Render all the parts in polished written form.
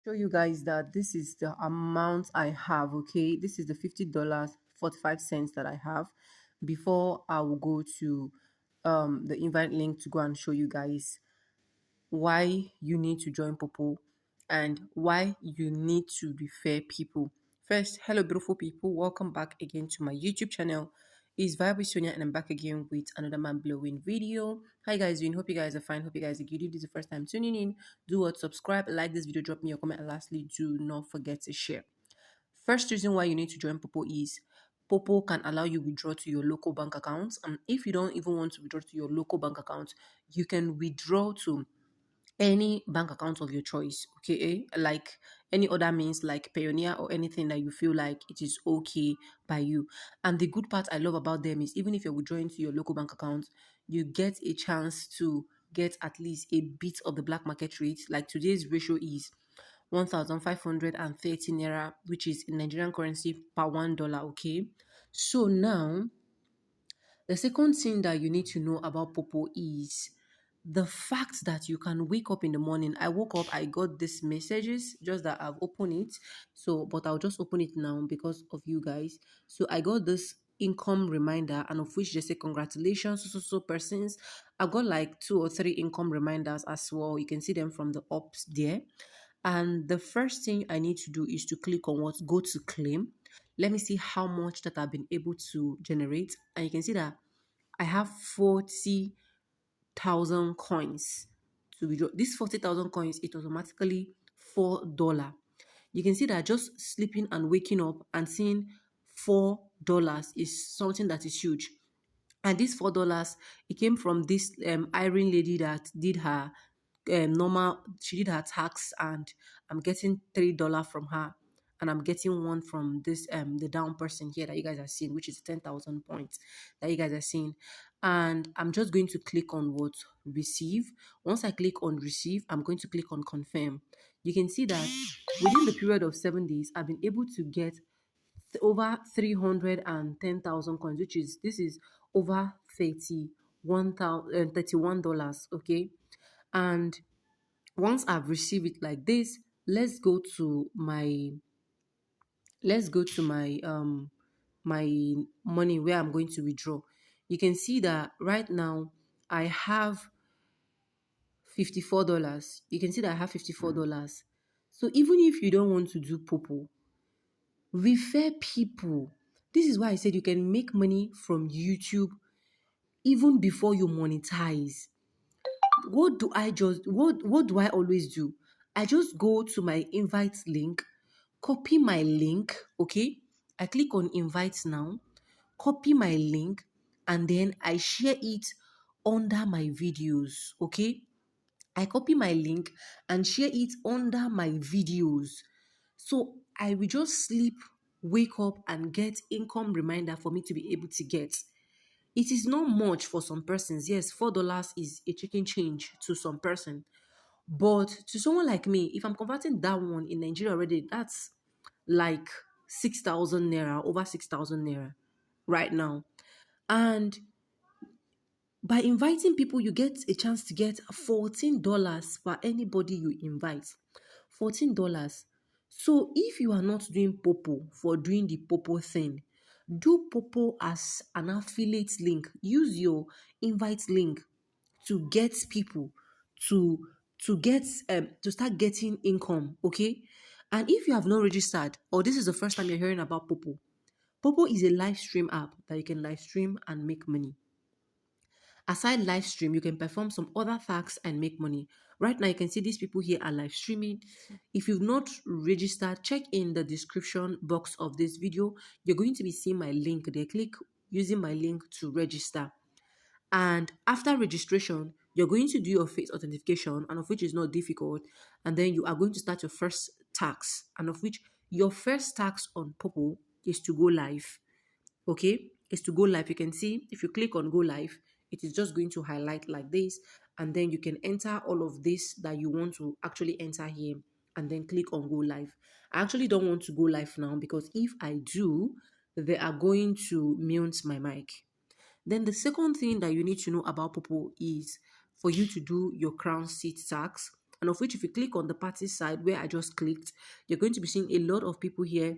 Show you guys that this is the amount I have. Okay, this is the $50 45 cents that I have. Before I will go to the invite link to go and show you guys why you need to join Poppo and why you need to refer people. First, hello beautiful people, welcome back again to my YouTube channel. It's Vibe with Sonia and I'm back again with another mind blowing video. Hi guys, doing? Hope you guys are fine. Hope you guys are good. If this is the first time tuning in, do what, subscribe, like this video, drop me a comment, and lastly, do not forget to share. First reason why you need to join Poppo is Poppo can allow you withdraw to your local bank account, and if you don't even want to withdraw to your local bank account, you can withdraw to any bank account of your choice, okay? Like any other means like Payoneer or anything that you feel like it is okay by you. And the good part I love about them is even if you're withdrawing to your local bank account, you get a chance to get at least a bit of the black market rate. Like today's ratio is 1,530 naira, which is in Nigerian currency per $1, okay? So now the second thing that you need to know about Poppo is the fact that you can wake up in the morning. I woke up, I got these messages, just that I've opened it. So, but I'll just open it now because of you guys. So I got this income reminder, and of which they say congratulations, so persons. I got like 2 or 3 income reminders as well. You can see them from the ups there. And the first thing I need to do is to click on what? Go to claim. Let me see how much that I've been able to generate. And you can see that I have 40,000 coins to withdraw. This 40,000 coins, it automatically $4. You can see that just sleeping and waking up and seeing $4 is something that is huge. And this $4, it came from this Irene lady that did her normal, she did her tax, and I'm getting $3 from her, and I'm getting one from this the down person here that you guys are seeing, which is 10,000 points that you guys are seeing. And I'm just going to click on what? Receive. Once I click on receive, I'm going to click on confirm. You can see that within the period of 7 days, I've been able to get over 310,000 coins, which is this is over 31,031 dollars. Okay, and once I've received it like this, let's go to my my money where I'm going to withdraw. You can see that right now I have $54. You can see that I have $54. So even if you don't want to do Poppo, refer people. This is why I said you can make money from YouTube even before you monetize. What do I always do? I just go to my invite link, copy my link, okay? I click on invite now, copy my link, and then I share it under my videos, okay? I copy my link and share it under my videos. So I will just sleep, wake up, and get income reminder for me to be able to get. It is not much for some persons. Yes, $4 is a chicken change to some person. But to someone like me, if I'm converting that one in Nigeria already, that's like 6,000 naira, over 6,000 naira right now. And by inviting people, you get a chance to get $14 per anybody you invite. $14. So if you are not doing Poppo for doing the Poppo thing, do Poppo as an affiliate link. Use your invite link to get people to get to start getting income. Okay. And if you have not registered or this is the first time you're hearing about Poppo, Poppo is a live stream app that you can live stream and make money. Aside live stream, you can perform some other tasks and make money. Right now, you can see these people here are live streaming. If you've not registered, check in the description box of this video. You're going to be seeing my link there. Click using my link to register. And after registration, you're going to do your face authentication, and of which is not difficult. And then you are going to start your first tax, and of which your first tax on Poppo is to go live. Okay, is to go live. You can see if you click on go live, it is just going to highlight like this, and then you can enter all of this that you want to actually enter here, and then click on go live. I actually don't want to go live now because if I do, they are going to mute my mic. Then the second thing that you need to know about Poppo is for you to do your crown seat tax. And of which, if you click on the party side where I just clicked, you're going to be seeing a lot of people here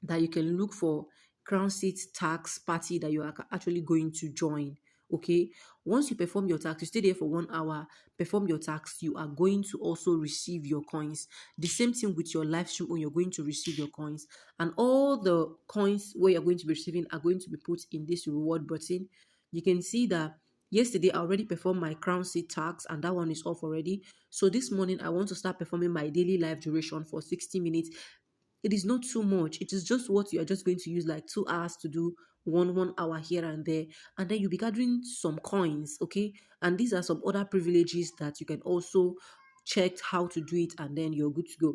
that you can look for crown seat tax party that you are actually going to join. Okay, once you perform your tax, you stay there for 1 hour, perform your tax, you are going to also receive your coins. The same thing with your live stream, when you're going to receive your coins, and all the coins where you're going to be receiving are going to be put in this reward button. You can see that yesterday I already performed my crown seat tax, and that one is off already. So this morning I want to start performing my daily live duration for 60 minutes. It is not too much. It is just what you are just going to use like 2 hours to do, 1 hour here and there, and then you'll be gathering some coins. Okay, and these are some other privileges that you can also check how to do it, and then you're good to go.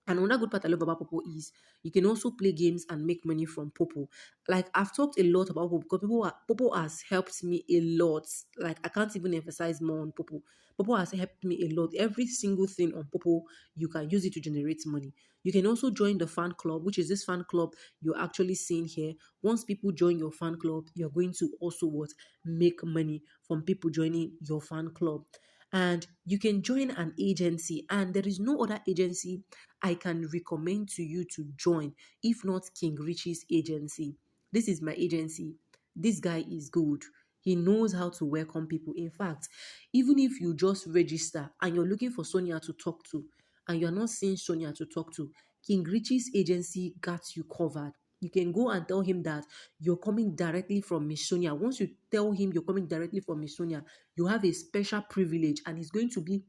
And another good part I love about Poppo is you can also play games and make money from Poppo. Like, I've talked a lot about Poppo because Poppo has helped me a lot. Like, I can't even emphasize more on Poppo. Poppo has helped me a lot. Every single thing on Poppo, you can use it to generate money. You can also join the fan club, which is this fan club you're actually seeing here. Once people join your fan club, you're going to also what, make money from people joining your fan club. And you can join an agency, and there is no other agency I can recommend to you to join if not King Richie's agency. This is my agency. This guy is good. He knows how to welcome people. In fact, even if you just register and you're looking for Sonia to talk to, and you're not seeing Sonia to talk to, King Richie's agency got you covered. You can go and tell him that you're coming directly from Miss Sonia. Once you tell him you're coming directly from Miss Sonia, you have a special privilege, and it's going to be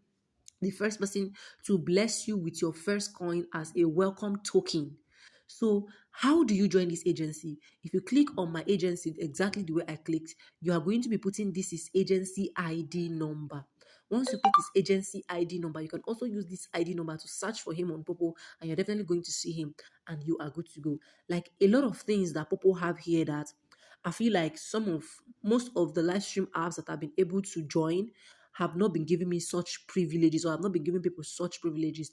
the first person to bless you with your first coin as a welcome token. So, how do you join this agency? If you click on my agency exactly the way I clicked, you are going to be putting this is agency ID number. Once you put this agency ID number, you can also use this ID number to search for him on Poppo, and you're definitely going to see him, and you are good to go. Like, a lot of things that Poppo have here that I feel like most of the live stream apps that I've been able to join have not been giving me such privileges, or have not been giving people such privileges.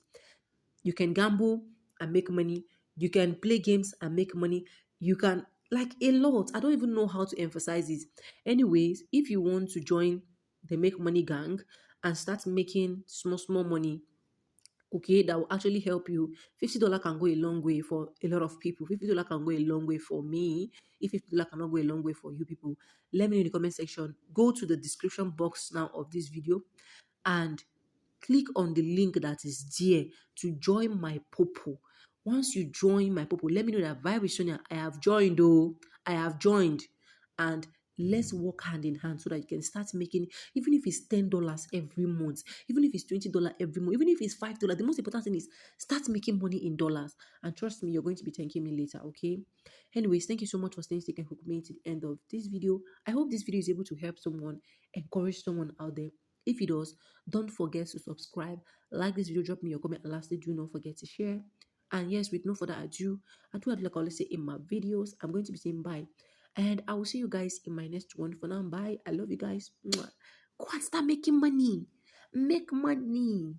You can gamble and make money. You can play games and make money. You can, like, a lot. I don't even know how to emphasize this. Anyways, if you want to join the Make Money gang and start making small money, okay, that will actually help you. $50 can go a long way for a lot of people. $50 can go a long way for me. If $50 cannot go a long way for you people, let me know in the comment section. Go to the description box now of this video and click on the link that is there to join my Poppo. Once you join my Poppo, let me know that Vibe with Sonia, I have joined, oh, I have joined. And let's work hand in hand so that you can start making, even if it's $10 every month, even if it's $20 every month, even if it's $5. The most important thing is start making money in dollars. And trust me, you're going to be thanking me later, okay? Anyways, thank you so much for staying stick and hook me to the end of this video. I hope this video is able to help someone, encourage someone out there. If it does, don't forget to subscribe, like this video, drop me your comment, and lastly, do not forget to share. And yes, with no further ado, like I always say in my videos, I'm going to be saying bye. And I will see you guys in my next one. For now, bye. I love you guys. Mwah. Go and start making money. Make money.